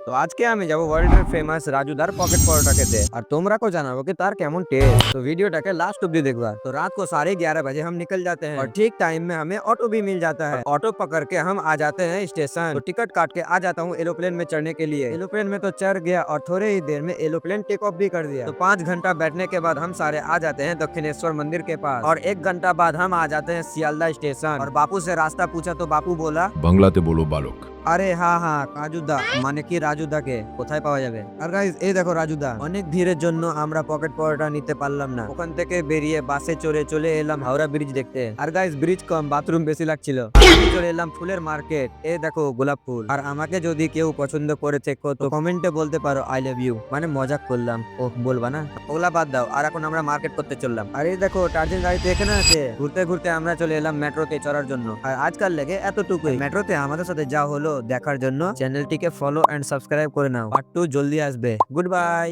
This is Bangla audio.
তো আজকে আমি যাব ওয়ার্ল্ডের ফেমাস রাজুদার পকেট পরোটা খেতে আর তোমরা को জানাবো कि तार केमन टेस्ट। तो वीडियो टाके लास्ट ऑब्दी देखवा। तो रात को 11:30 बजे हम निकल जाते हैं और ठीक टाइम में हमें ऑटो भी मिल जाता है। ऑटो पकड़ के हम आ जाते हैं स्टेशन। तो टिकट काट के आ जाता हूँ एरोप्लेन में चढ़ने के लिए। एरोप्लेन में तो चढ़ गया और थोड़े ही देर में एरोप्लेन टेक ऑफ भी कर दिया। तो 5 घंटा बैठने के बाद हम सारे आ जाते हैं दक्षिणेश्वर मंदिर के पास और 1 घंटा बाद हम आ जाते हैं सियालदा स्टेशन। और बापू से रास्ता पूछा तो बापू बोला বাংলাতে বলো বালক। আরে হ্যাঁ হ্যাঁ রাজুদা মানে কি রাজুদাকে কোথায় পাওয়া যাবে। আর গাইস এই দেখো রাজুদা। অনেক ভিড়ের জন্য আমরা পকেট পরোটা নিতে পারলাম না। ওখান থেকে বেরিয়ে বাসে চড়ে চলে এলাম হাওড়া ব্রিজ দেখতে। আর গাইস ব্রিজ কম বাথরুম বেশি লাগছিল। আমি চলে এলাম ফুলের মার্কেট। এই দেখো গোলাপ ফুল। আর আমাকে যদি কেউ পছন্দ করে থেকো তো কমেন্টে বলতে পারো আই লাভ ইউ। মানে মজাক করলাম। ও বলবা না, ওগুলা বাদ দাও। আর এখন আমরা মার্কেট করতে চললাম। আর এই দেখো টার্জেন গাড়ি তো এখানে আছে। ঘুরতে ঘুরতে আমরা চলে এলাম মেট্রোতে চড়ার জন্য। আর আজকাল লেগে এতটুকুই। মেট্রোতে আমাদের সাথে যা হলো দেখার জন্য চ্যানেলটিকে ফলো এন্ড সাবস্ক্রাইব করে নাও। পার্ট 2 জলদি আসবে। Good bye.